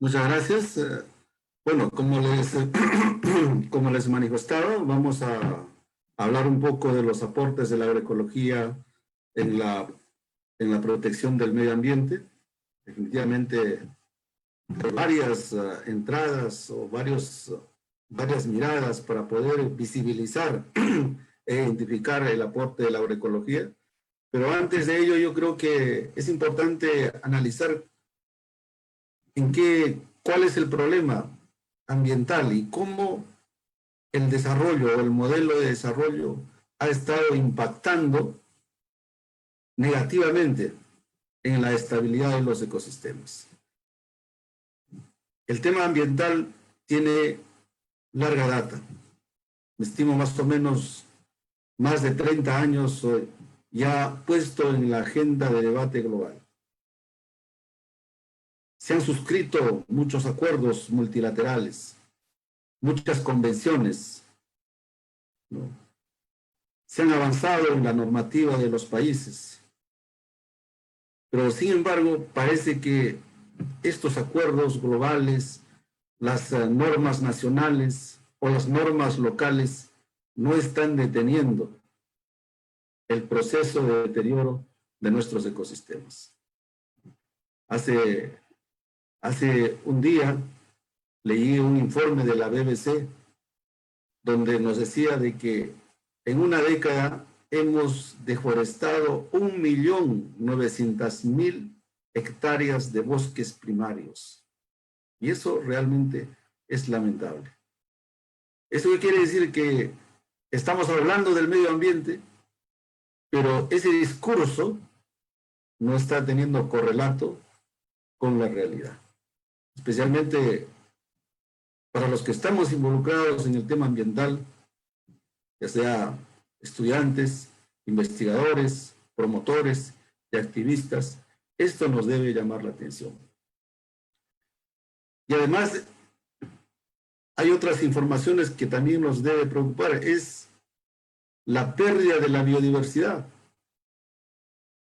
Muchas gracias. Bueno, como les manifestaba, vamos a hablar un poco de los aportes de la agroecología en la protección del medio ambiente. Definitivamente, varias entradas o varias miradas para poder visibilizar e identificar el aporte de la agroecología. Pero antes de ello, yo creo que es importante analizar cuál es el problema ambiental y cómo el desarrollo o el modelo de desarrollo ha estado impactando negativamente en la estabilidad de los ecosistemas. El tema ambiental tiene larga data. Me estimo más o menos más de 30 años ya puesto en la agenda de debate global. Se han suscrito muchos acuerdos multilaterales, muchas convenciones, ¿no? Se han avanzado en la normativa de los países, pero sin embargo parece que estos acuerdos globales, las normas nacionales o las normas locales no están deteniendo el proceso de deterioro de nuestros ecosistemas. Hace un día leí un informe de la BBC donde nos decía de que en una década hemos deforestado 1.900.000 hectáreas de bosques primarios. Y eso realmente es lamentable. ¿Eso qué quiere decir? Que estamos hablando del medio ambiente, pero ese discurso no está teniendo correlato con la realidad. Especialmente para los que estamos involucrados en el tema ambiental, ya sea estudiantes, investigadores, promotores y activistas, esto nos debe llamar la atención. Y además, hay otras informaciones que también nos debe preocupar, es la pérdida de la biodiversidad.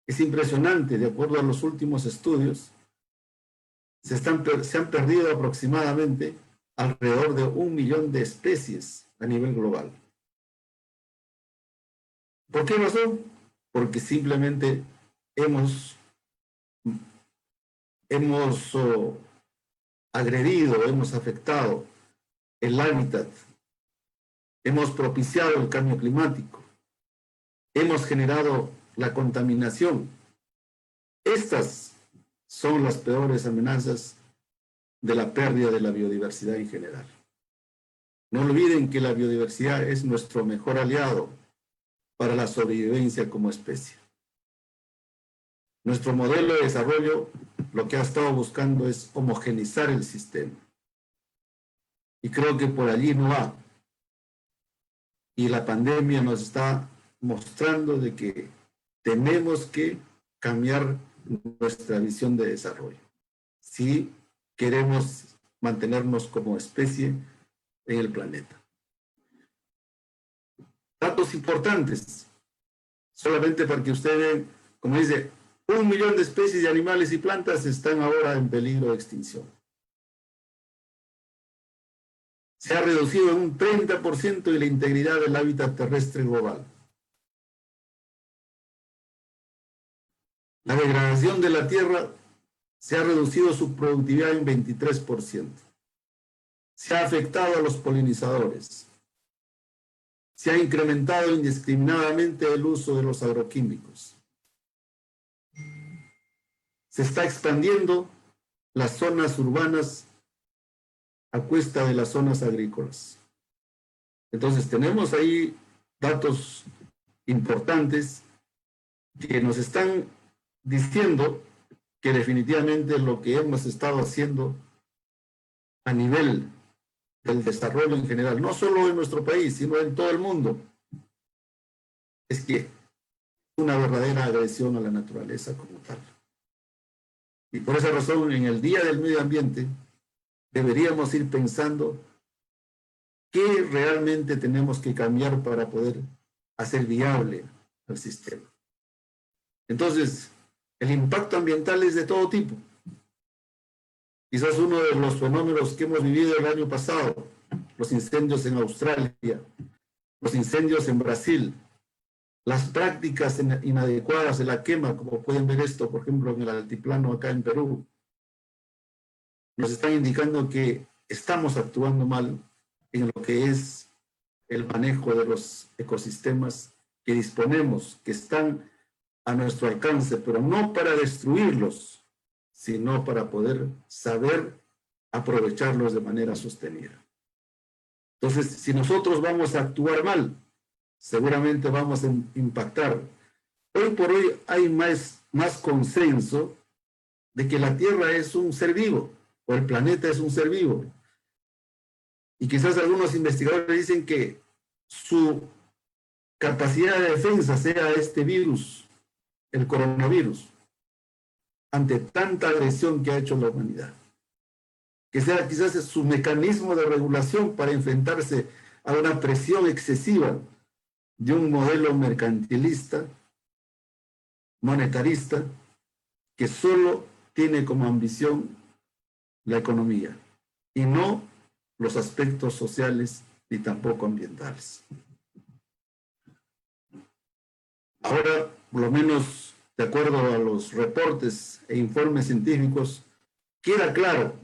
Es impresionante, de acuerdo a los últimos estudios, se han perdido aproximadamente alrededor de 1 millón de especies a nivel global. ¿Por qué razón? Porque simplemente hemos agredido, hemos afectado el hábitat, hemos propiciado el cambio climático, hemos generado la contaminación. Estas son las peores amenazas de la pérdida de la biodiversidad en general. No olviden que la biodiversidad es nuestro mejor aliado para la sobrevivencia como especie. Nuestro modelo de desarrollo lo que ha estado buscando es homogenizar el sistema. Y creo que por allí no va. Y la pandemia nos está mostrando de que tenemos que cambiar nuestra visión de desarrollo si queremos mantenernos como especie en el planeta. Datos importantes, solamente para que ustedes vean, como dice, 1 millón de especies de animales y plantas están ahora en peligro de extinción. Se ha reducido en un 30% la integridad del hábitat terrestre global. La degradación de la tierra se ha reducido su productividad en 23%. Se ha afectado a los polinizadores. Se ha incrementado indiscriminadamente el uso de los agroquímicos. Se está expandiendo las zonas urbanas a cuesta de las zonas agrícolas. Entonces tenemos ahí datos importantes que nos están diciendo que definitivamente lo que hemos estado haciendo a nivel del desarrollo en general, no solo en nuestro país, sino en todo el mundo, es que una verdadera agresión a la naturaleza como tal. Y por esa razón, en el Día del Medio Ambiente, deberíamos ir pensando qué realmente tenemos que cambiar para poder hacer viable el sistema. Entonces, el impacto ambiental es de todo tipo. Quizás uno de los fenómenos que hemos vivido el año pasado, los incendios en Australia, los incendios en Brasil, las prácticas inadecuadas de la quema, como pueden ver esto, por ejemplo, en el altiplano acá en Perú, nos están indicando que estamos actuando mal en lo que es el manejo de los ecosistemas que disponemos, que están a nuestro alcance, pero no para destruirlos, sino para poder saber aprovecharlos de manera sostenida. Entonces, si nosotros vamos a actuar mal, seguramente vamos a impactar. Hoy por hoy hay más consenso de que la Tierra es un ser vivo, o el planeta es un ser vivo. Y quizás algunos investigadores dicen que su capacidad de defensa sea este virus, el coronavirus, ante tanta agresión que ha hecho la humanidad. Que sea quizás su mecanismo de regulación para enfrentarse a una presión excesiva de un modelo mercantilista, monetarista, que solo tiene como ambición la economía y no los aspectos sociales ni tampoco ambientales. Ahora, por lo menos de acuerdo a los reportes e informes científicos, queda claro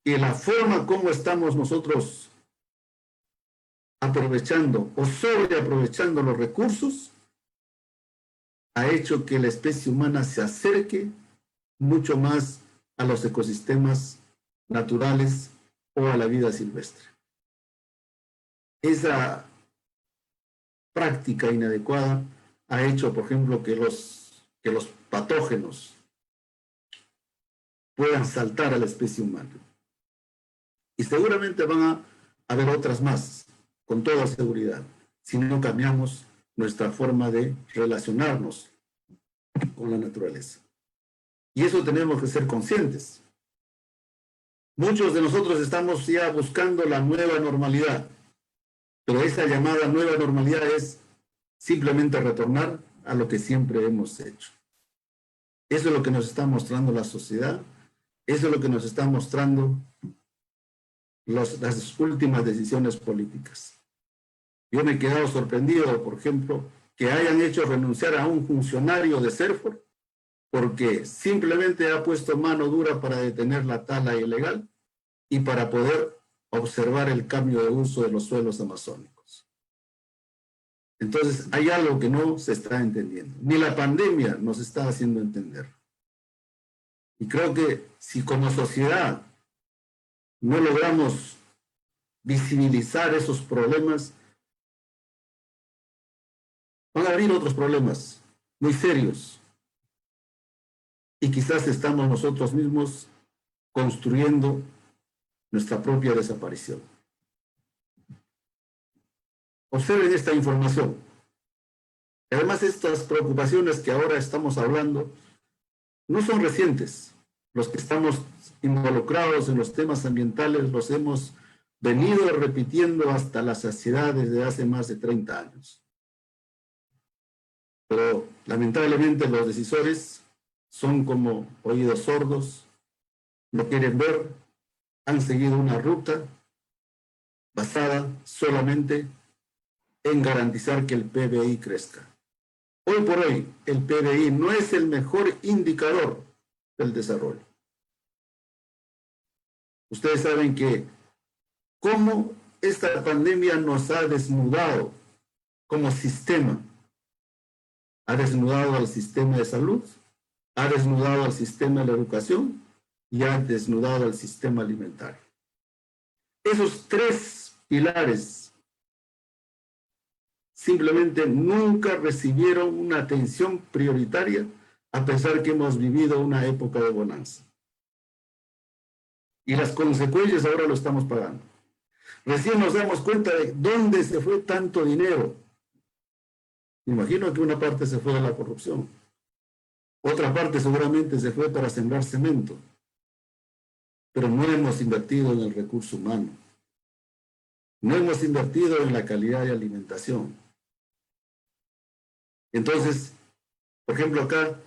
que la forma como estamos nosotros aprovechando o sobreaprovechando los recursos ha hecho que la especie humana se acerque mucho más a los ecosistemas naturales o a la vida silvestre. Esa práctica inadecuada ha hecho, por ejemplo, que los patógenos puedan saltar a la especie humana. Y seguramente van a haber otras más, con toda seguridad, si no cambiamos nuestra forma de relacionarnos con la naturaleza. Y eso tenemos que ser conscientes. Muchos de nosotros estamos ya buscando la nueva normalidad, pero esa llamada nueva normalidad es simplemente retornar a lo que siempre hemos hecho. Eso es lo que nos está mostrando la sociedad, eso es lo que nos está mostrando las últimas decisiones políticas. Yo me he quedado sorprendido, por ejemplo, que hayan hecho renunciar a un funcionario de CERFOR porque simplemente ha puesto mano dura para detener la tala ilegal y para poder observar el cambio de uso de los suelos amazónicos. Entonces, hay algo que no se está entendiendo. Ni la pandemia nos está haciendo entender. Y creo que si como sociedad no logramos visibilizar esos problemas, van a haber otros problemas muy serios. Y quizás estamos nosotros mismos construyendo nuestra propia desaparición. Observen esta información. Además, estas preocupaciones que ahora estamos hablando no son recientes. Los que estamos involucrados en los temas ambientales los hemos venido repitiendo hasta la saciedad desde hace más de 30 años. Pero lamentablemente los decisores son como oídos sordos, no quieren ver, han seguido una ruta basada solamente en garantizar que el PBI crezca. Hoy por hoy, el PBI no es el mejor indicador del desarrollo. Ustedes saben que cómo esta pandemia nos ha desnudado como sistema. Ha desnudado al sistema de salud, ha desnudado al sistema de la educación y ha desnudado al sistema alimentario. Esos tres pilares simplemente nunca recibieron una atención prioritaria a pesar que hemos vivido una época de bonanza. Y las consecuencias ahora lo estamos pagando. Recién nos damos cuenta de dónde se fue tanto dinero. Me imagino que una parte se fue a la corrupción. Otra parte seguramente se fue para sembrar cemento. Pero no hemos invertido en el recurso humano. No hemos invertido en la calidad de alimentación. Entonces, por ejemplo, acá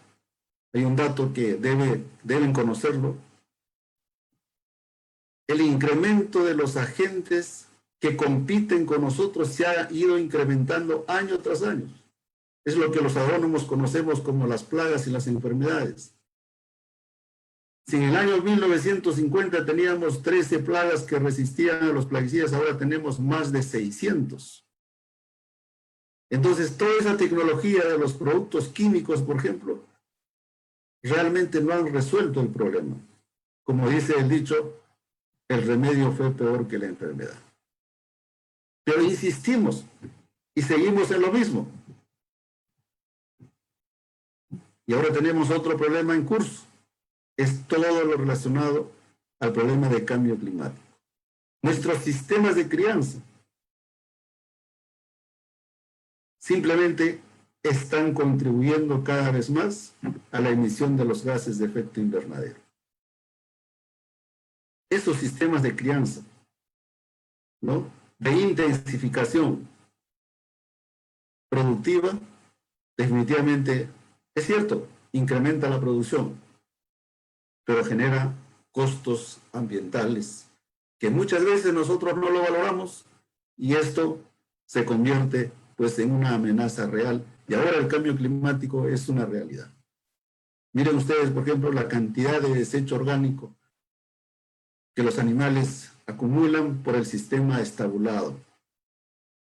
hay un dato que deben conocerlo. el incremento de los agentes que compiten con nosotros se ha ido incrementando año tras año. Es lo que los agrónomos conocemos como las plagas y las enfermedades. Si en el año 1950 teníamos 13 plagas que resistían a los plaguicidas, ahora tenemos más de 600. Entonces, toda esa tecnología de los productos químicos, por ejemplo, realmente no han resuelto el problema. Como dice el dicho, el remedio fue peor que la enfermedad. Pero insistimos y seguimos en lo mismo. Y ahora tenemos otro problema en curso. Es todo lo relacionado al problema de cambio climático. Nuestros sistemas de crianza simplemente están contribuyendo cada vez más a la emisión de los gases de efecto invernadero. Esos sistemas de crianza, ¿no?, de intensificación productiva, definitivamente, es cierto, incrementa la producción, pero genera costos ambientales que muchas veces nosotros no lo valoramos y esto se convierte pues en una amenaza real y ahora el cambio climático es una realidad. Miren ustedes, por ejemplo, la cantidad de desecho orgánico que los animales acumulan por el sistema estabulado.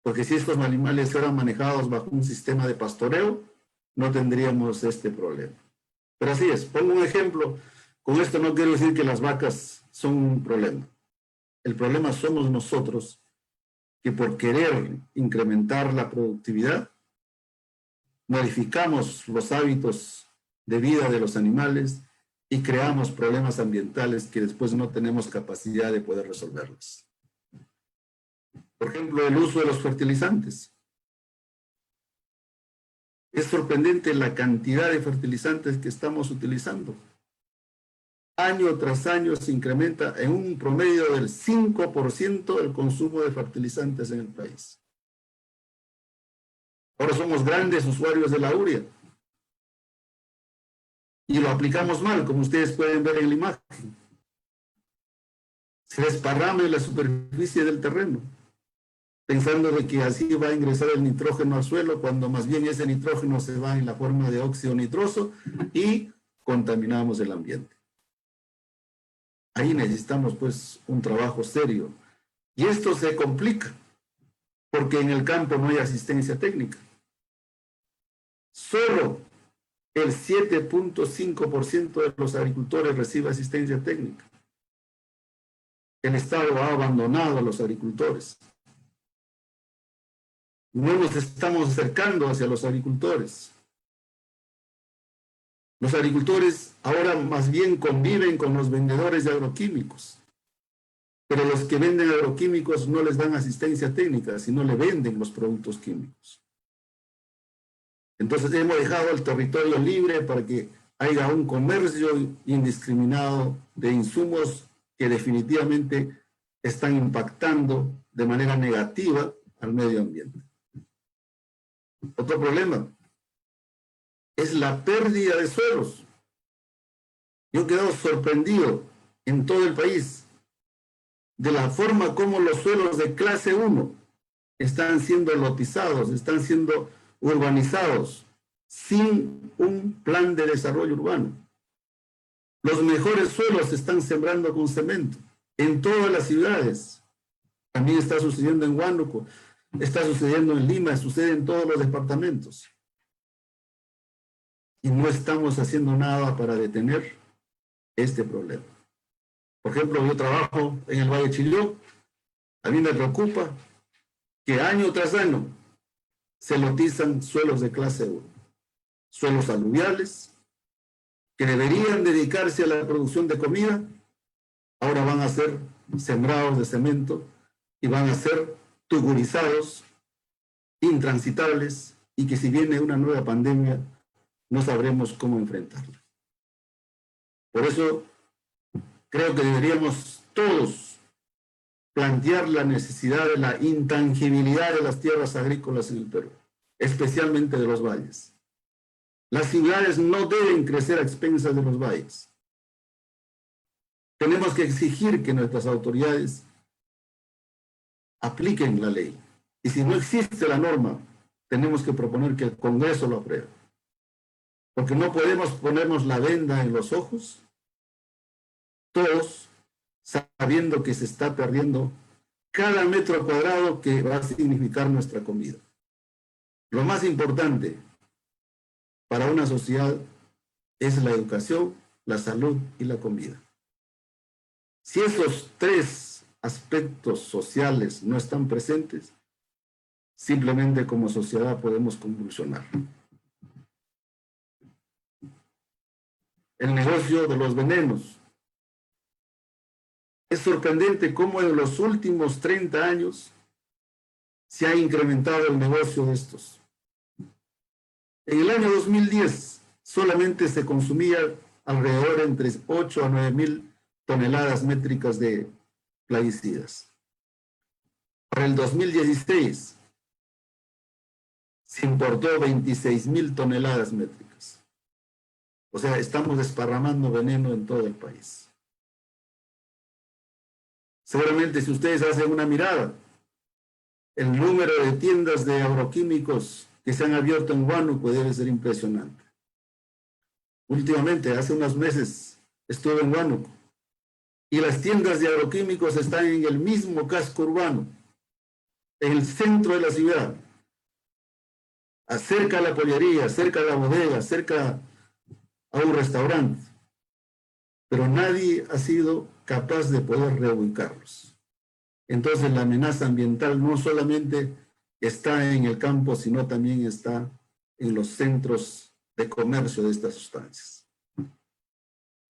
Porque si estos animales fueran manejados bajo un sistema de pastoreo, no tendríamos este problema. Pero así es, pongo un ejemplo. Con esto no quiero decir que las vacas son un problema. El problema somos nosotros, que por querer incrementar la productividad, modificamos los hábitos de vida de los animales y creamos problemas ambientales que después no tenemos capacidad de poder resolverlos. Por ejemplo, el uso de los fertilizantes. Es sorprendente la cantidad de fertilizantes que estamos utilizando. Año tras año se incrementa en un promedio del 5% el consumo de fertilizantes en el país. Ahora somos grandes usuarios de la urea. Y lo aplicamos mal, como ustedes pueden ver en la imagen. Se desparrama en la superficie del terreno, pensando de que así va a ingresar el nitrógeno al suelo, cuando más bien ese nitrógeno se va en la forma de óxido nitroso y contaminamos el ambiente. Ahí necesitamos pues un trabajo serio. Y esto se complica, porque en el campo no hay asistencia técnica. Solo el 7.5% de los agricultores recibe asistencia técnica. El Estado ha abandonado a los agricultores. No nos estamos acercando hacia los agricultores. Los agricultores ahora más bien conviven con los vendedores de agroquímicos. Pero los que venden agroquímicos no les dan asistencia técnica, sino le venden los productos químicos. Entonces hemos dejado el territorio libre para que haya un comercio indiscriminado de insumos que definitivamente están impactando de manera negativa al medio ambiente. Otro problema es la pérdida de suelos. Yo he quedado sorprendido en todo el país de la forma como los suelos de clase 1 están siendo lotizados, están siendo urbanizados sin un plan de desarrollo urbano. Los mejores suelos se están sembrando con cemento en todas las ciudades. También está sucediendo en Huánuco, está sucediendo en Lima, sucede en todos los departamentos. Y no estamos haciendo nada para detener este problema. Por ejemplo, yo trabajo en el Valle Chilló. A mí me preocupa que año tras año se lotizan suelos de clase 1, suelos aluviales, que deberían dedicarse a la producción de comida, ahora van a ser sembrados de cemento y van a ser tugurizados, intransitables, y que si viene una nueva pandemia, no sabremos cómo enfrentarla. Por eso, creo que deberíamos todos plantear la necesidad de la intangibilidad de las tierras agrícolas en el Perú, especialmente de los valles. Las ciudades no deben crecer a expensas de los valles. Tenemos que exigir que nuestras autoridades apliquen la ley. Y si no existe la norma, tenemos que proponer que el Congreso lo apruebe. Porque no podemos ponernos la venda en los ojos, todos sabiendo que se está perdiendo cada metro cuadrado que va a significar nuestra comida. Lo más importante para una sociedad es la educación, la salud y la comida. Si esos tres aspectos sociales no están presentes, simplemente como sociedad podemos convulsionar. El negocio de los venenos. Es sorprendente cómo en los últimos 30 años se ha incrementado el negocio de estos. En el año 2010 solamente se consumía alrededor entre 8 a 9 mil toneladas métricas de plaguicidas. Para el 2016 se importó 26 mil toneladas métricas. O sea, estamos desparramando veneno en todo el país. Seguramente si ustedes hacen una mirada, el número de tiendas de agroquímicos que se han abierto en Huánuco debe ser impresionante. Últimamente, hace unos meses, estuve en Huánuco y las tiendas de agroquímicos están en el mismo casco urbano, en el centro de la ciudad, cerca a la pollería, cerca a la bodega, cerca a un restaurante. Pero nadie ha sido capaz de poder reubicarlos. Entonces la amenaza ambiental no solamente está en el campo, sino también está en los centros de comercio de estas sustancias.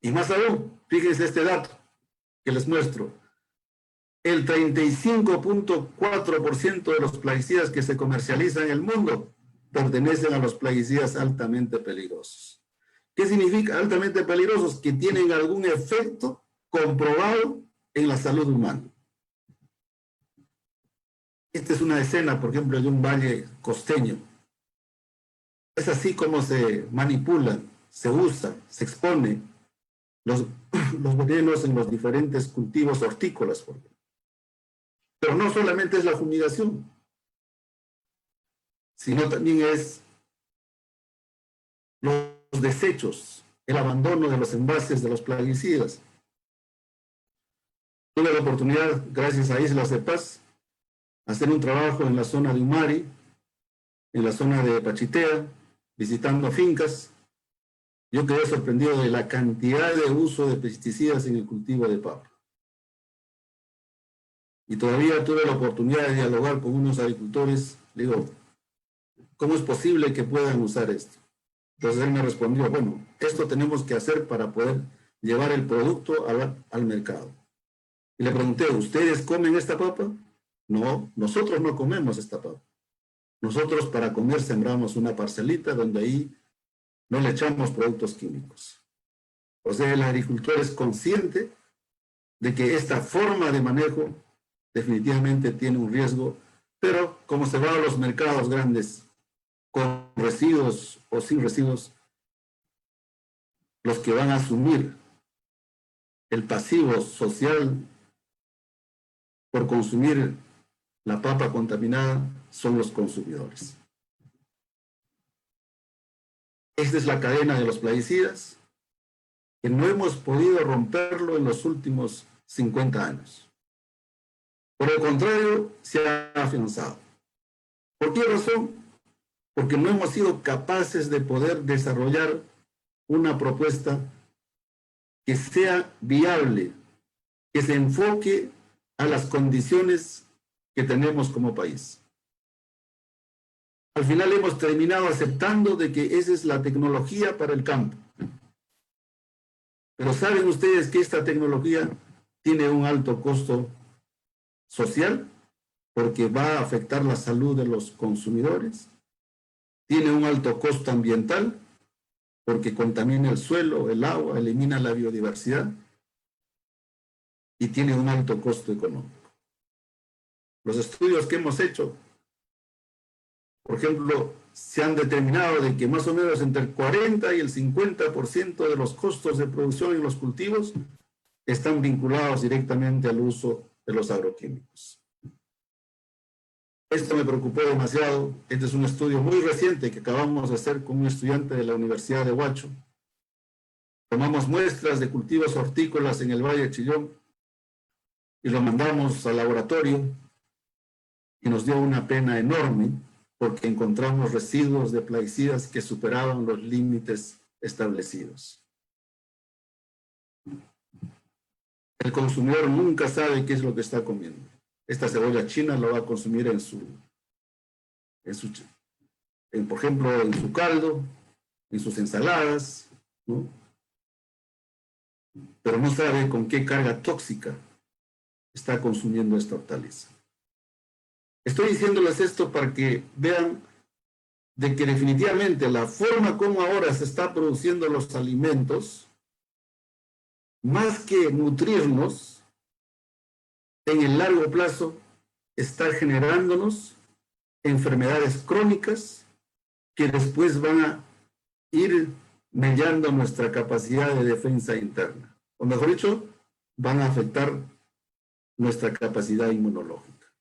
Y más aún, fíjense este dato que les muestro. El 35.4% de los plaguicidas que se comercializan en el mundo pertenecen a los plaguicidas altamente peligrosos. ¿Qué significa altamente peligrosos? Que tienen algún efecto comprobado en la salud humana. Esta es una escena, por ejemplo, de un valle costeño. Es así como se manipula, se usa, se expone los venenos en los diferentes cultivos hortícolas, por ejemplo. Pero no solamente es la fumigación, sino también es los desechos, el abandono de los envases de los plaguicidas. Tuve la oportunidad, gracias a Islas de Paz, hacer un trabajo en la zona de Umari, en la zona de Pachitea, visitando fincas. Yo quedé sorprendido de la cantidad de uso de pesticidas en el cultivo de papa. Y todavía tuve la oportunidad de dialogar con unos agricultores. Le digo, ¿cómo es posible que puedan usar esto? Entonces él me respondió, bueno, esto tenemos que hacer para poder llevar el producto al mercado. Y le pregunté, ¿ustedes comen esta papa? No, nosotros no comemos esta papa. Nosotros para comer sembramos una parcelita donde ahí no le echamos productos químicos. O sea, el agricultor es consciente de que esta forma de manejo definitivamente tiene un riesgo, pero como se va a los mercados grandes, con residuos o sin residuos, los que van a asumir el pasivo social por consumir la papa contaminada son los consumidores. Esta es la cadena de los plaguicidas, que no hemos podido romperlo en los últimos 50 años. Por el contrario, se ha afianzado. ¿Por qué razón? Porque no hemos sido capaces de poder desarrollar una propuesta que sea viable, que se enfoque a las condiciones que tenemos como país. Al final hemos terminado aceptando de que esa es la tecnología para el campo. Pero ¿saben ustedes que esta tecnología tiene un alto costo social? Porque va a afectar la salud de los consumidores. Tiene un alto costo ambiental, porque contamina el suelo, el agua, elimina la biodiversidad. Y tiene un alto costo económico. Los estudios que hemos hecho, por ejemplo, se han determinado de que más o menos entre el 40 y el 50% de los costos de producción en los cultivos están vinculados directamente al uso de los agroquímicos. Esto me preocupó demasiado. Este es un estudio muy reciente que acabamos de hacer con un estudiante de la Universidad de Huacho. Tomamos muestras de cultivos hortícolas en el Valle de Chillón y lo mandamos al laboratorio y nos dio una pena enorme porque encontramos residuos de plaguicidas que superaban los límites establecidos. El consumidor nunca sabe qué es lo que está comiendo. Esta cebolla china lo va a consumir por ejemplo, en su caldo, en sus ensaladas, ¿no? Pero no sabe con qué carga tóxica está consumiendo esta hortaliza. Estoy diciéndoles esto para que vean de que definitivamente la forma como ahora se está produciendo los alimentos, más que nutrirnos, en el largo plazo está generándonos enfermedades crónicas que después van a ir mellando nuestra capacidad de defensa interna. O mejor dicho, van a afectar nuestra capacidad inmunológica.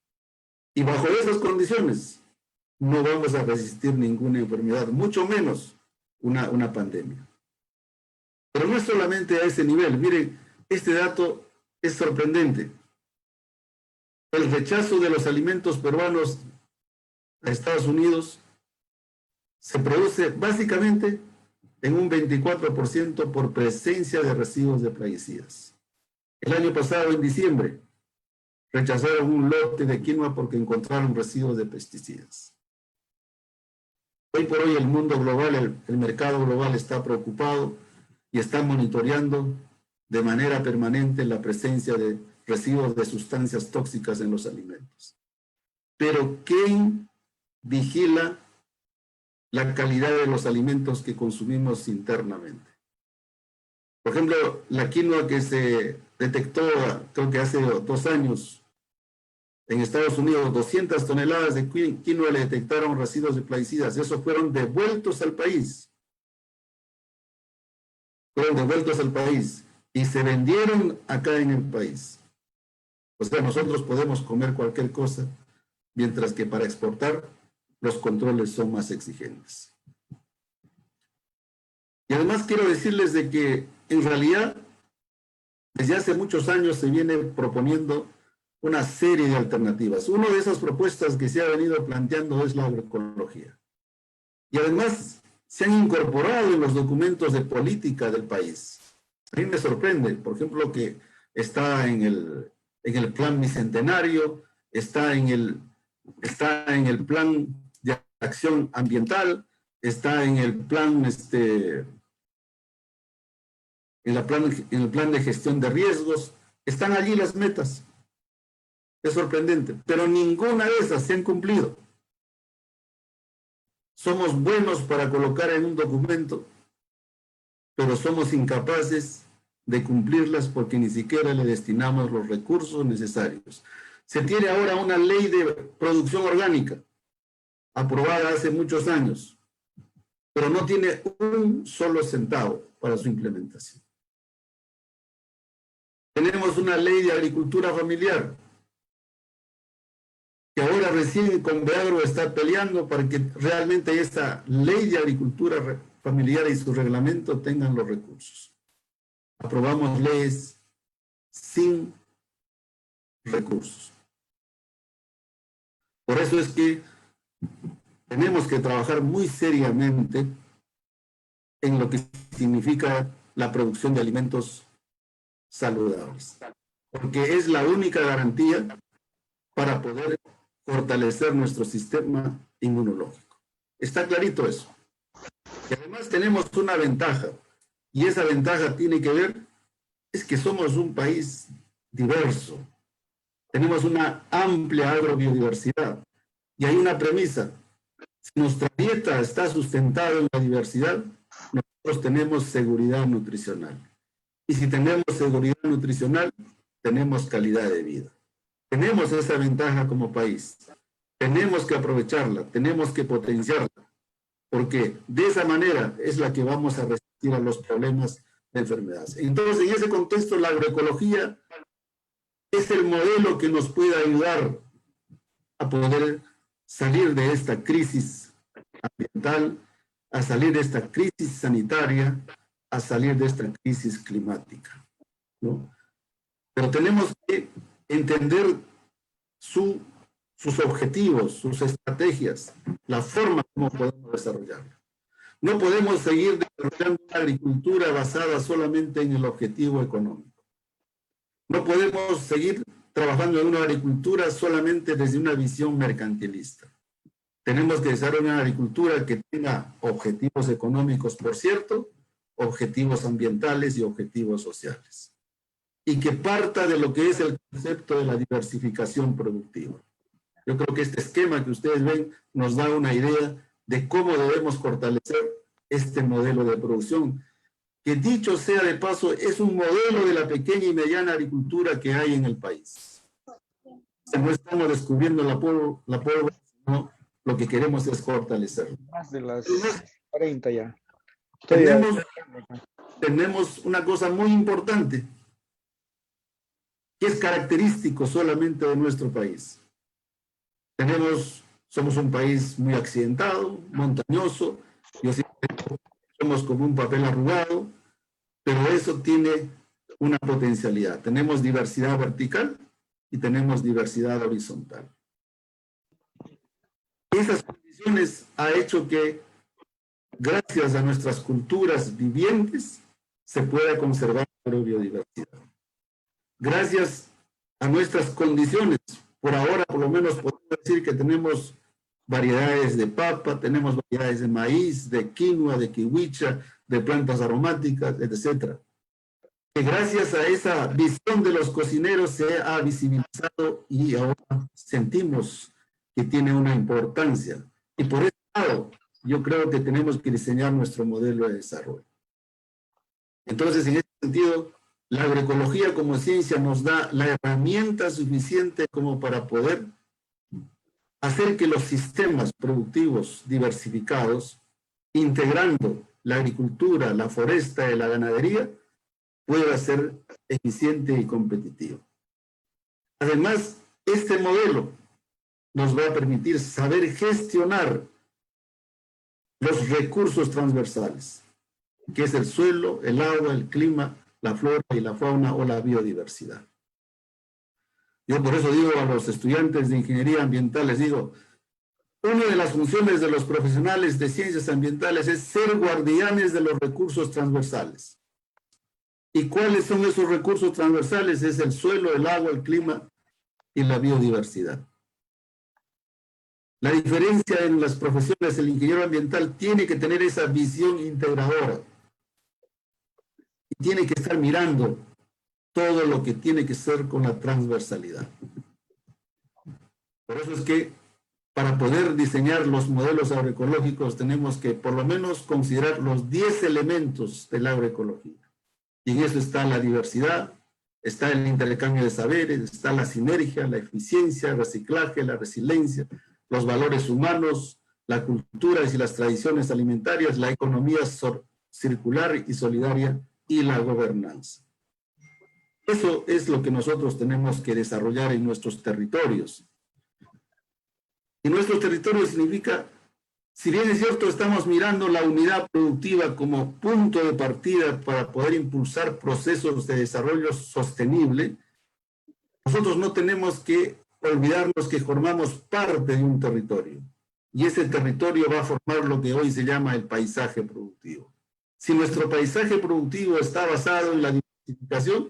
Y bajo esas condiciones no vamos a resistir ninguna enfermedad, mucho menos una pandemia. Pero no es solamente a ese nivel. Miren, este dato es sorprendente. El rechazo de los alimentos peruanos a Estados Unidos se produce básicamente en un 24% por presencia de residuos de plaguicidas. El año pasado, en diciembre, rechazaron un lote de quinoa porque encontraron residuos de pesticidas. Hoy por hoy el mundo global, el mercado global está preocupado y está monitoreando de manera permanente la presencia de residuos de sustancias tóxicas en los alimentos. Pero ¿quién vigila la calidad de los alimentos que consumimos internamente? Por ejemplo, la quinoa que se detectó, creo que hace 2 años, en Estados Unidos, 200 toneladas de quinoa le detectaron residuos de plaguicidas. Esos fueron devueltos al país. Fueron devueltos al país y se vendieron acá en el país. O sea, nosotros podemos comer cualquier cosa, mientras que para exportar los controles son más exigentes. Y además quiero decirles de que en realidad desde hace muchos años se viene proponiendo una serie de alternativas. Una de esas propuestas que se ha venido planteando es la agroecología. Y además se han incorporado en los documentos de política del país. A mí me sorprende, por ejemplo, que está en el plan bicentenario, está en el plan de acción ambiental, está en el plan, en el plan de gestión de riesgos. Están allí las metas. Es sorprendente, pero ninguna de esas se han cumplido. Somos buenos para colocar en un documento, pero somos incapaces de cumplirlas porque ni siquiera le destinamos los recursos necesarios. Se tiene ahora una ley de producción orgánica, aprobada hace muchos años, pero no tiene un solo centavo para su implementación. Tenemos una ley de agricultura familiar, que ahora recién Conveagro está peleando para que realmente esta ley de agricultura familiar y su reglamento tengan los recursos. Aprobamos leyes sin recursos. Por eso es que tenemos que trabajar muy seriamente en lo que significa la producción de alimentos saludables, porque es la única garantía para poder fortalecer nuestro sistema inmunológico. Está clarito eso. Y además tenemos una ventaja, y esa ventaja tiene que ver, es que somos un país diverso. Tenemos una amplia agrobiodiversidad. Y hay una premisa: si nuestra dieta está sustentada en la diversidad, nosotros tenemos seguridad nutricional. Y si tenemos seguridad nutricional, tenemos calidad de vida. Tenemos esa ventaja como país. Tenemos que aprovecharla, tenemos que potenciarla, porque de esa manera es la que vamos a resistir a los problemas de enfermedades. Entonces, en ese contexto, la agroecología es el modelo que nos puede ayudar a poder salir de esta crisis ambiental, a salir de esta crisis sanitaria, a salir de esta crisis climática, ¿no? Pero tenemos que entender sus objetivos, sus estrategias, la forma como podemos desarrollarlo. No podemos seguir desarrollando una agricultura basada solamente en el objetivo económico. No podemos seguir trabajando en una agricultura solamente desde una visión mercantilista. Tenemos que desarrollar una agricultura que tenga objetivos económicos, por cierto, objetivos ambientales y objetivos sociales. Y que parta de lo que es el concepto de la diversificación productiva. Yo creo que este esquema que ustedes ven nos da una idea de cómo debemos fortalecer este modelo de producción, que dicho sea de paso, es un modelo de la pequeña y mediana agricultura que hay en el país. No estamos descubriendo la pólvora, sino lo que queremos es fortalecerlo. Más de las 40 ya. Tenemos una cosa muy importante, que es característico solamente de nuestro país. Somos un país muy accidentado, montañoso, yo siempre somos como un papel arrugado, pero eso tiene una potencialidad. Tenemos diversidad vertical y tenemos diversidad horizontal. Esas condiciones ha hecho que, gracias a nuestras culturas vivientes, se pueda conservar la biodiversidad. Gracias a nuestras condiciones, por ahora por lo menos podemos decir que tenemos variedades de papa, tenemos variedades de maíz, de quinoa, de kiwicha, de plantas aromáticas, etc. Que gracias a esa visión de los cocineros se ha visibilizado y ahora sentimos que tiene una importancia. Y por ese lado, yo creo que tenemos que diseñar nuestro modelo de desarrollo. Entonces, en ese sentido, la agroecología como ciencia nos da la herramienta suficiente como para poder hacer que los sistemas productivos diversificados, integrando la agricultura, la foresta y la ganadería, pueda ser eficiente y competitivo. Además, este modelo nos va a permitir saber gestionar los recursos transversales, que es el suelo, el agua, el clima, la flora y la fauna o la biodiversidad. Yo por eso digo a los estudiantes de ingeniería ambiental, les digo, una de las funciones de los profesionales de ciencias ambientales es ser guardianes de los recursos transversales. ¿Y cuáles son esos recursos transversales? Es el suelo, el agua, el clima y la biodiversidad. La diferencia en las profesiones del ingeniero ambiental tiene que tener esa visión integradora. Y tiene que estar mirando todo lo que tiene que ser con la transversalidad. Por eso es que para poder diseñar los modelos agroecológicos tenemos que por lo menos considerar los 10 elementos de la agroecología. Y en eso está la diversidad, está el intercambio de saberes, está la sinergia, la eficiencia, el reciclaje, la resiliencia, los valores humanos, la cultura y las tradiciones alimentarias, la economía circular y solidaria y la gobernanza. Eso es lo que nosotros tenemos que desarrollar en nuestros territorios. Y nuestros territorios significa, si bien es cierto, estamos mirando la unidad productiva como punto de partida para poder impulsar procesos de desarrollo sostenible, nosotros no tenemos que olvidarnos que formamos parte de un territorio. Y ese territorio va a formar lo que hoy se llama el paisaje productivo. Si nuestro paisaje productivo está basado en la diversificación,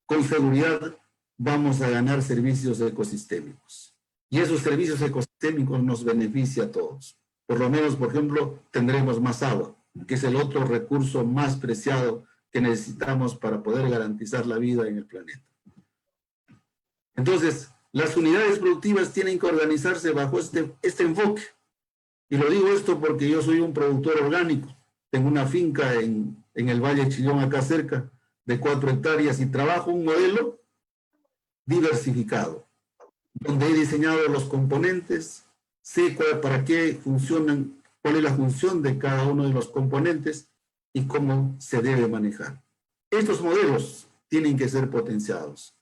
con seguridad vamos a ganar servicios ecosistémicos. Y esos servicios ecosistémicos nos benefician a todos. Por lo menos, por ejemplo, tendremos más agua, que es el otro recurso más preciado que necesitamos para poder garantizar la vida en el planeta. Entonces, las unidades productivas tienen que organizarse bajo este enfoque. Y lo digo esto porque yo soy un productor orgánico. Tengo una finca en el Valle de Chillón, acá cerca, de 4 hectáreas, y trabajo un modelo diversificado, donde he diseñado los componentes, sé para qué funcionan, cuál es la función de cada uno de los componentes y cómo se debe manejar. Estos modelos tienen que ser potenciados,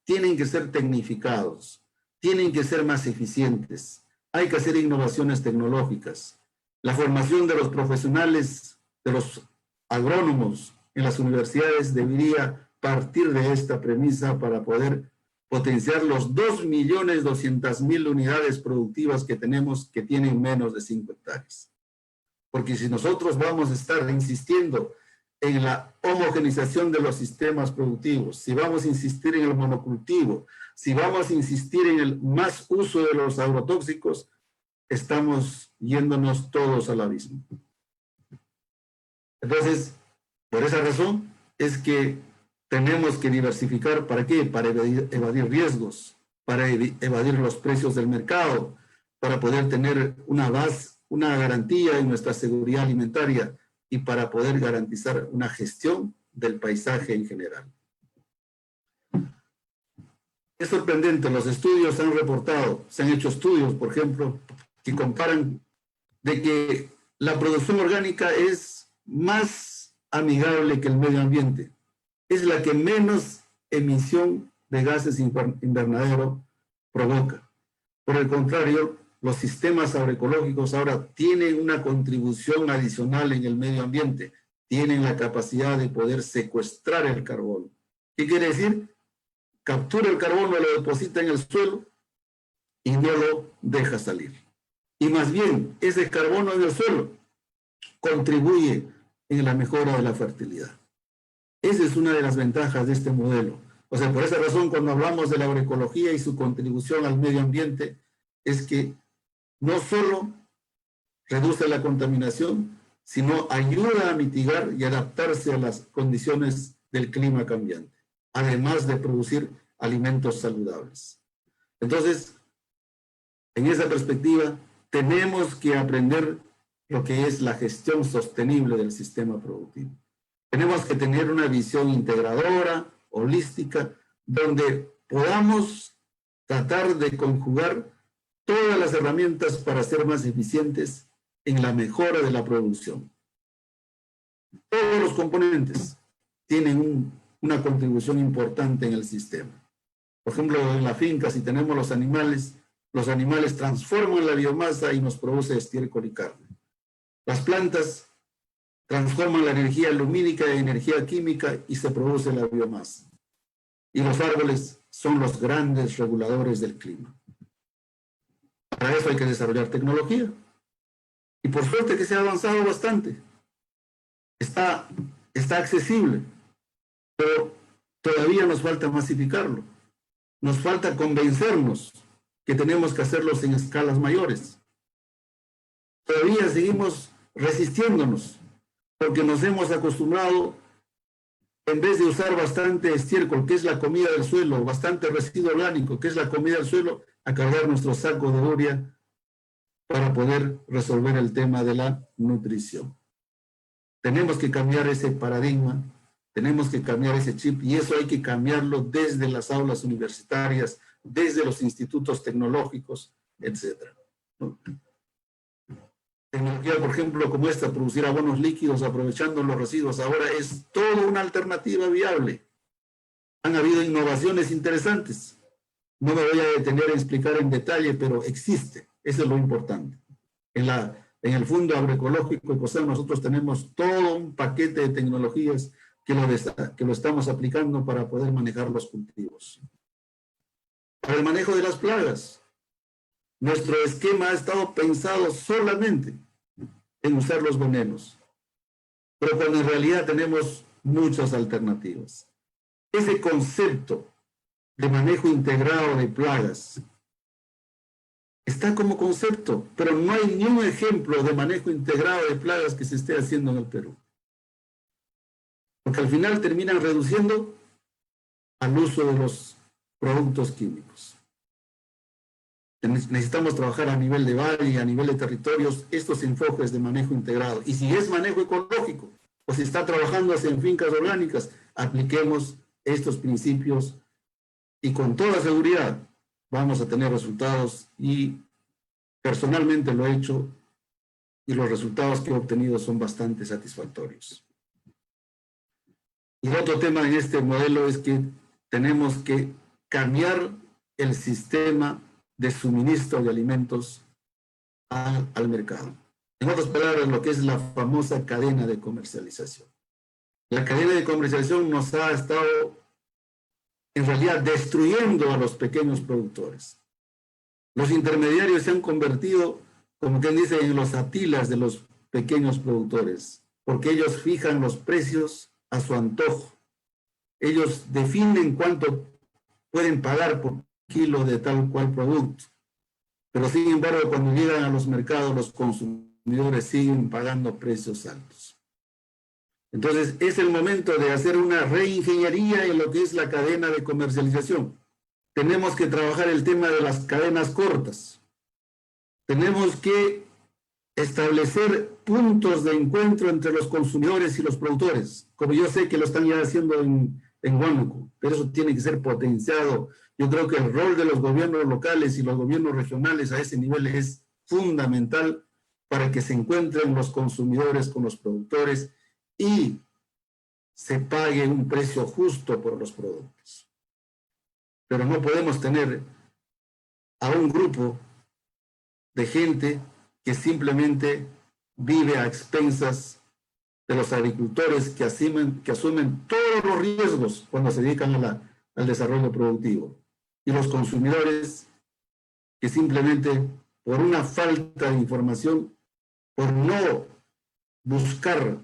tienen que ser tecnificados, tienen que ser más eficientes. Hay que hacer innovaciones tecnológicas. La formación de los profesionales, de los agrónomos en las universidades debería partir de esta premisa para poder potenciar los 2.200.000 unidades productivas que tenemos que tienen menos de 5 hectáreas. Porque si nosotros vamos a estar insistiendo en la homogenización de los sistemas productivos, si vamos a insistir en el monocultivo, si vamos a insistir en el más uso de los agrotóxicos, estamos yéndonos todos al abismo. Entonces, por esa razón es que tenemos que diversificar. ¿Para qué? Para evadir riesgos, para evadir los precios del mercado, para poder tener una garantía en nuestra seguridad alimentaria y para poder garantizar una gestión del paisaje en general. Es sorprendente, los estudios han reportado, se han hecho estudios, por ejemplo, que comparan de que la producción orgánica es más amigable que el medio ambiente. Es la que menos emisión de gases invernadero provoca. Por el contrario, los sistemas agroecológicos ahora tienen una contribución adicional en el medio ambiente, tienen la capacidad de poder secuestrar el carbono. ¿Qué quiere decir? Captura el carbono, lo deposita en el suelo y no lo deja salir. Y más bien, ese carbono en el suelo contribuye en la mejora de la fertilidad. Esa es una de las ventajas de este modelo. O sea, por esa razón, cuando hablamos de la agroecología y su contribución al medio ambiente, es que no solo reduce la contaminación, sino ayuda a mitigar y adaptarse a las condiciones del clima cambiante, además de producir alimentos saludables. Entonces, en esa perspectiva, tenemos que aprender lo que es la gestión sostenible del sistema productivo. Tenemos que tener una visión integradora, holística, donde podamos tratar de conjugar todas las herramientas para ser más eficientes en la mejora de la producción. Todos los componentes tienen una contribución importante en el sistema. Por ejemplo, en la finca, si tenemos los animales transforman la biomasa y nos produce estiércol y carne. Las plantas transforman la energía lumínica en energía química y se produce la biomasa. Y los árboles son los grandes reguladores del clima. Para eso hay que desarrollar tecnología. Y por suerte que se ha avanzado bastante. Está accesible, pero todavía nos falta masificarlo. Nos falta convencernos que tenemos que hacerlos en escalas mayores. Todavía seguimos resistiéndonos, porque nos hemos acostumbrado, en vez de usar bastante estiércol, que es la comida del suelo, bastante residuo orgánico, que es la comida del suelo, a cargar nuestro saco de urea para poder resolver el tema de la nutrición. Tenemos que cambiar ese paradigma, tenemos que cambiar ese chip, y eso hay que cambiarlo desde las aulas universitarias, desde los institutos tecnológicos, etc. Tecnología, por ejemplo, como esta, producir abonos líquidos aprovechando los residuos, ahora es toda una alternativa viable. Han habido innovaciones interesantes. No me voy a detener a explicar en detalle, pero existe. Eso es lo importante. En el Fondo Agroecológico Ecosal nosotros tenemos todo un paquete de tecnologías que lo estamos aplicando para poder manejar los cultivos. Para el manejo de las plagas, nuestro esquema ha estado pensado solamente en usar los venenos, pero cuando en realidad tenemos muchas alternativas. Ese concepto de manejo integrado de plagas está como concepto, pero no hay ni un ejemplo de manejo integrado de plagas que se esté haciendo en el Perú. Porque al final terminan reduciendo al uso de los productos químicos. Necesitamos trabajar a nivel de valle, a nivel de territorios, estos enfoques de manejo integrado. Y si es manejo ecológico, o si está trabajando en fincas orgánicas, apliquemos estos principios y con toda seguridad vamos a tener resultados, y personalmente lo he hecho y los resultados que he obtenido son bastante satisfactorios. Y otro tema en este modelo es que tenemos que cambiar el sistema de suministro de alimentos al mercado. En otras palabras, lo que es la famosa cadena de comercialización. La cadena de comercialización nos ha estado, en realidad, destruyendo a los pequeños productores. Los intermediarios se han convertido, como quien dice, en los atilas de los pequeños productores, porque ellos fijan los precios a su antojo. Ellos definen cuánto pueden pagar por kilo de tal cual producto. Pero sin embargo, cuando llegan a los mercados, los consumidores siguen pagando precios altos. Entonces, es el momento de hacer una reingeniería en lo que es la cadena de comercialización. Tenemos que trabajar el tema de las cadenas cortas. Tenemos que establecer puntos de encuentro entre los consumidores y los productores, como yo sé que lo están ya haciendo en Huánuco, pero eso tiene que ser potenciado. Yo creo que el rol de los gobiernos locales y los gobiernos regionales a ese nivel es fundamental para que se encuentren los consumidores con los productores y se pague un precio justo por los productos. Pero no podemos tener a un grupo de gente que simplemente vive a expensas de los agricultores que asumen todos los riesgos cuando se dedican al desarrollo productivo. Y los consumidores que simplemente por una falta de información, por no buscar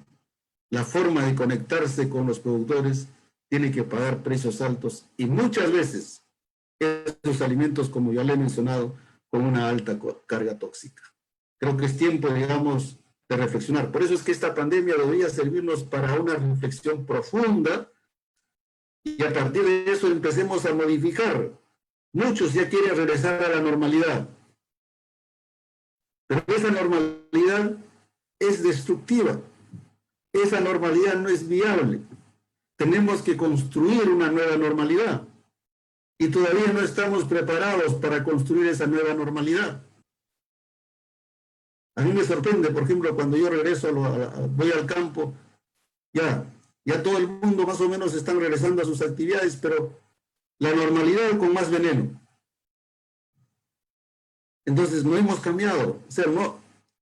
la forma de conectarse con los productores, tienen que pagar precios altos y muchas veces esos alimentos, como ya le he mencionado, con una alta carga tóxica. Creo que es tiempo, digamos, de reflexionar. Por eso es que esta pandemia debería servirnos para una reflexión profunda y a partir de eso empecemos a modificar. Muchos ya quieren regresar a la normalidad, pero esa normalidad es destructiva. Esa normalidad no es viable. Tenemos que construir una nueva normalidad y todavía no estamos preparados para construir esa nueva normalidad. A mí me sorprende, por ejemplo, cuando yo regreso, voy al campo, ya todo el mundo más o menos están regresando a sus actividades, pero la normalidad con más veneno. Entonces no hemos cambiado. O sea,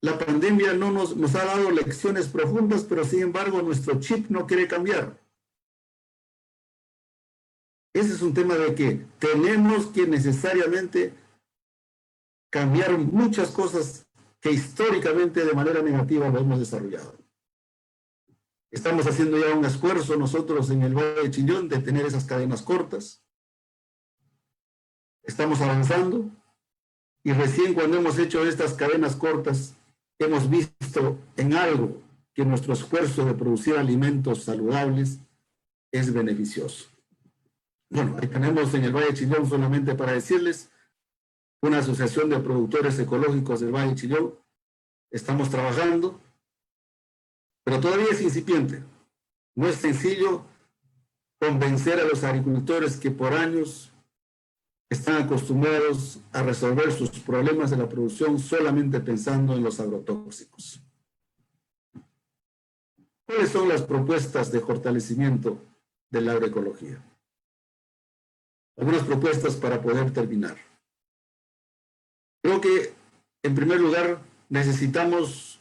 la pandemia no nos ha dado lecciones profundas, pero sin embargo nuestro chip no quiere cambiar. Ese es un tema de que tenemos que necesariamente cambiar muchas cosas que históricamente de manera negativa lo hemos desarrollado. Estamos haciendo ya un esfuerzo nosotros en el Valle de Chillón de tener esas cadenas cortas. Estamos avanzando y recién cuando hemos hecho estas cadenas cortas hemos visto en algo que nuestro esfuerzo de producir alimentos saludables es beneficioso. Bueno, ahí tenemos en el Valle de Chillón, solamente para decirles, una asociación de productores ecológicos del Valle de Chillón. Estamos trabajando, pero todavía es incipiente. No es sencillo convencer a los agricultores que por años están acostumbrados a resolver sus problemas de la producción solamente pensando en los agrotóxicos. ¿Cuáles son las propuestas de fortalecimiento de la agroecología? Algunas propuestas para poder terminar. Creo que, en primer lugar, necesitamos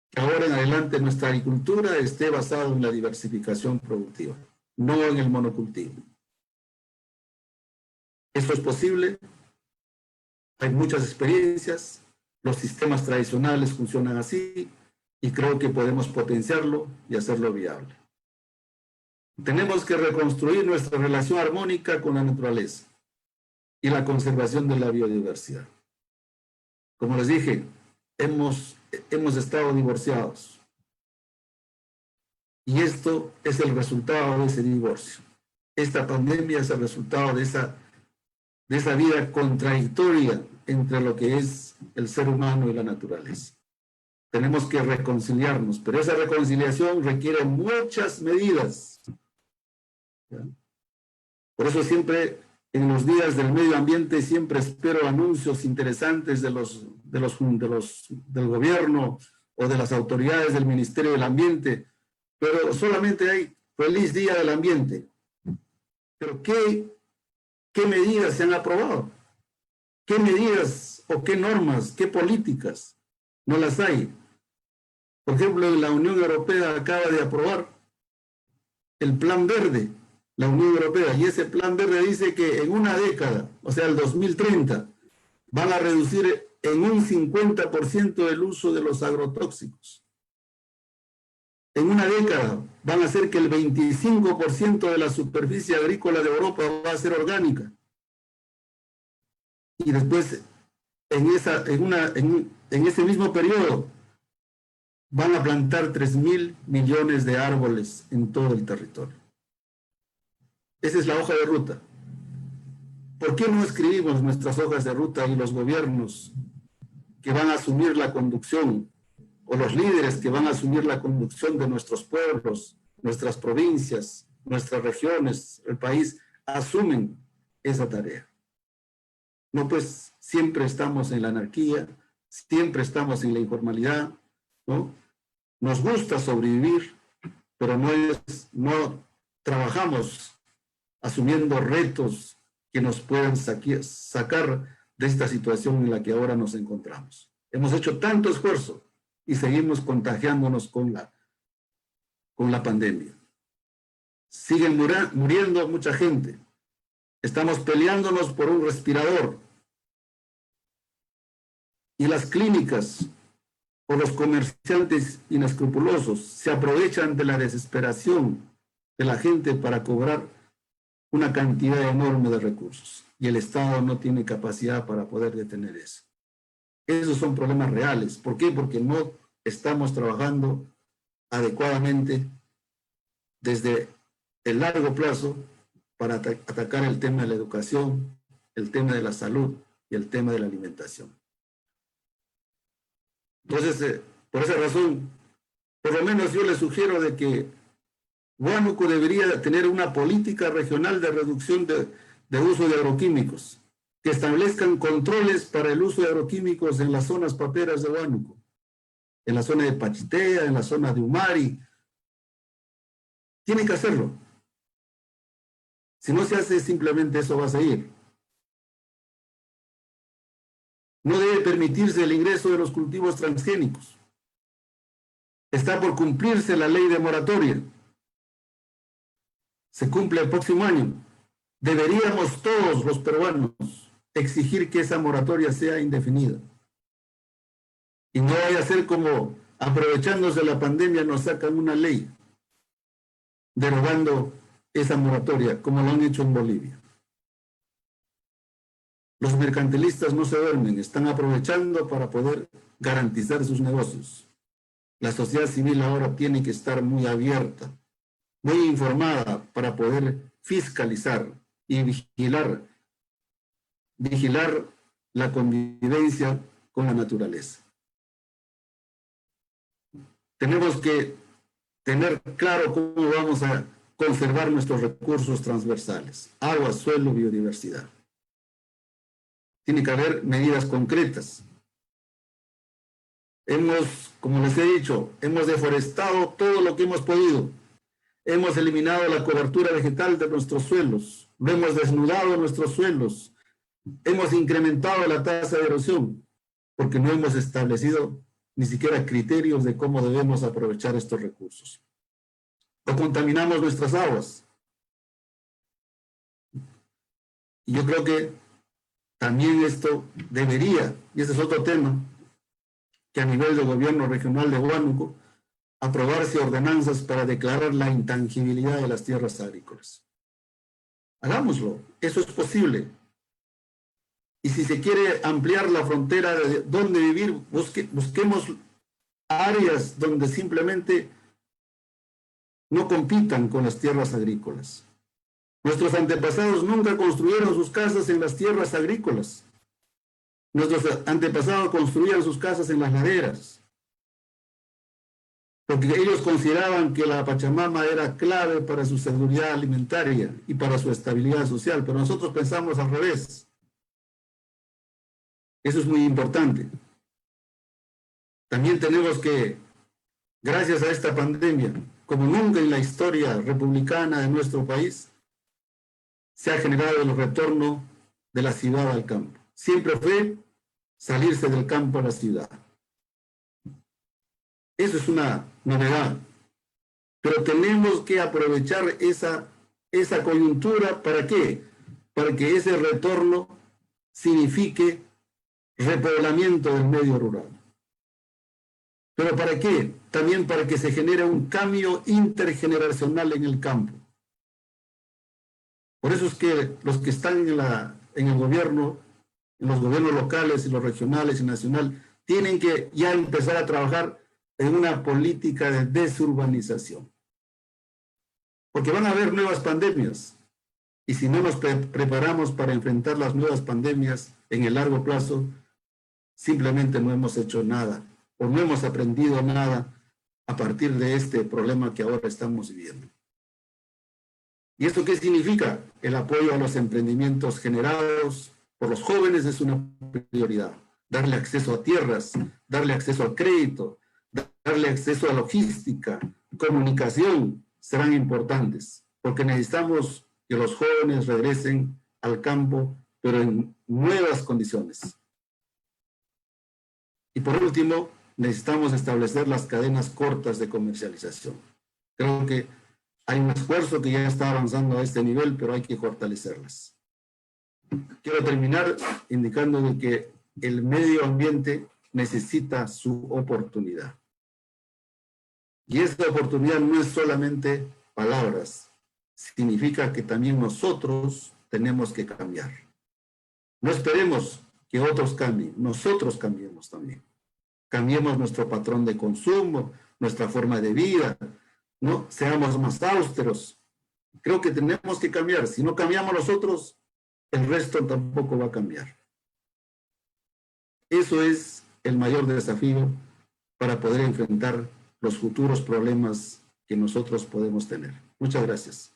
que ahora en adelante nuestra agricultura esté basada en la diversificación productiva, no en el monocultivo. Esto es posible, hay muchas experiencias, los sistemas tradicionales funcionan así y creo que podemos potenciarlo y hacerlo viable. Tenemos que reconstruir nuestra relación armónica con la naturaleza y la conservación de la biodiversidad. Como les dije, hemos estado divorciados. Y esto es el resultado de ese divorcio. Esta pandemia es el resultado de esa vida contradictoria entre lo que es el ser humano y la naturaleza. Tenemos que reconciliarnos, pero esa reconciliación requiere muchas medidas. ¿Ya? Por eso siempre en los días del medio ambiente siempre espero anuncios interesantes del gobierno o de las autoridades del Ministerio del Ambiente, pero solamente hay feliz Día del Ambiente. Pero ¿qué medidas se han aprobado? ¿Qué medidas o qué normas, qué políticas? No las hay. Por ejemplo, la Unión Europea acaba de aprobar el Plan Verde, la Unión Europea, y ese Plan Verde dice que en una década, o sea, el 2030, van a reducir en un 50% el uso de los agrotóxicos. En una década van a hacer que el 25% de la superficie agrícola de Europa va a ser orgánica. Y después, en ese mismo periodo, van a plantar 3.000 millones de árboles en todo el territorio. Esa es la hoja de ruta. ¿Por qué no escribimos nuestras hojas de ruta y los gobiernos que van a asumir la conducción, o los líderes que van a asumir la conducción de nuestros pueblos, nuestras provincias, nuestras regiones, el país, asumen esa tarea? No, pues siempre estamos en la anarquía, siempre estamos en la informalidad, ¿no? Nos gusta sobrevivir, pero no trabajamos asumiendo retos que nos puedan sacar de esta situación en la que ahora nos encontramos. Hemos hecho tanto esfuerzo y seguimos contagiándonos con la pandemia. Siguen muriendo mucha gente. Estamos peleándonos por un respirador. Y las clínicas o los comerciantes inescrupulosos se aprovechan de la desesperación de la gente para cobrar una cantidad enorme de recursos. Y el Estado no tiene capacidad para poder detener eso. Esos son problemas reales. ¿Por qué? Porque no estamos trabajando adecuadamente desde el largo plazo para atacar el tema de la educación, el tema de la salud y el tema de la alimentación. Entonces, por esa razón, por lo menos yo le sugiero de que Huánuco debería tener una política regional de reducción de uso de agroquímicos, que establezcan controles para el uso de agroquímicos en las zonas paperas de Huánuco, en la zona de Pachitea, en la zona de Umari. Tienen que hacerlo. Si no se hace, simplemente eso va a seguir. No debe permitirse el ingreso de los cultivos transgénicos. Está por cumplirse la ley de moratoria. Se cumple el próximo año. Deberíamos todos los peruanos exigir que esa moratoria sea indefinida. Y no vaya a ser como, aprovechándose la pandemia, nos sacan una ley derogando esa moratoria, como lo han hecho en Bolivia. Los mercantilistas no se duermen, están aprovechando para poder garantizar sus negocios. La sociedad civil ahora tiene que estar muy abierta, muy informada para poder fiscalizar y vigilar la convivencia con la naturaleza. Tenemos que tener claro cómo vamos a conservar nuestros recursos transversales: agua, suelo, biodiversidad. Tiene que haber medidas concretas. Como les he dicho, hemos deforestado todo lo que hemos podido. Hemos eliminado la cobertura vegetal de nuestros suelos. Lo hemos desnudado nuestros suelos. Hemos incrementado la tasa de erosión, porque no hemos establecido ni siquiera criterios de cómo debemos aprovechar estos recursos. O contaminamos nuestras aguas. Y yo creo que también esto debería, y ese es otro tema, que a nivel del gobierno regional de Huánuco, aprobarse ordenanzas para declarar la intangibilidad de las tierras agrícolas. Hagámoslo, eso es posible. Y si se quiere ampliar la frontera de dónde vivir, busquemos áreas donde simplemente no compitan con las tierras agrícolas. Nuestros antepasados nunca construyeron sus casas en las tierras agrícolas. Nuestros antepasados construían sus casas en las laderas, porque ellos consideraban que la Pachamama era clave para su seguridad alimentaria y para su estabilidad social, pero nosotros pensamos al revés. Eso es muy importante. También tenemos que, gracias a esta pandemia, como nunca en la historia republicana de nuestro país, se ha generado el retorno de la ciudad al campo. Siempre fue salirse del campo a la ciudad. Eso es una novedad. Pero tenemos que aprovechar esa coyuntura. ¿Para qué? Para que ese retorno signifique repoblamiento del medio rural. ¿Pero para qué? También para que se genere un cambio intergeneracional en el campo. Por eso es que los que están en el gobierno, en los gobiernos locales y los regionales y nacional, tienen que ya empezar a trabajar en una política de desurbanización. Porque van a haber nuevas pandemias. Y si no nos preparamos para enfrentar las nuevas pandemias en el largo plazo, simplemente no hemos hecho nada o no hemos aprendido nada a partir de este problema que ahora estamos viviendo. ¿Y esto qué significa? El apoyo a los emprendimientos generados por los jóvenes es una prioridad. Darle acceso a tierras, darle acceso a crédito, darle acceso a logística, comunicación, serán importantes, porque necesitamos que los jóvenes regresen al campo, pero en nuevas condiciones. Y por último, necesitamos establecer las cadenas cortas de comercialización. Creo que hay un esfuerzo que ya está avanzando a este nivel, pero hay que fortalecerlas. Quiero terminar indicando de que el medio ambiente necesita su oportunidad. Y esta oportunidad no es solamente palabras, significa que también nosotros tenemos que cambiar. No esperemos que otros cambien, nosotros cambiemos también. Cambiemos nuestro patrón de consumo, nuestra forma de vida, ¿no? Seamos más austeros. Creo que tenemos que cambiar. Si no cambiamos nosotros, el resto tampoco va a cambiar. Eso es el mayor desafío para poder enfrentar los futuros problemas que nosotros podemos tener. Muchas gracias.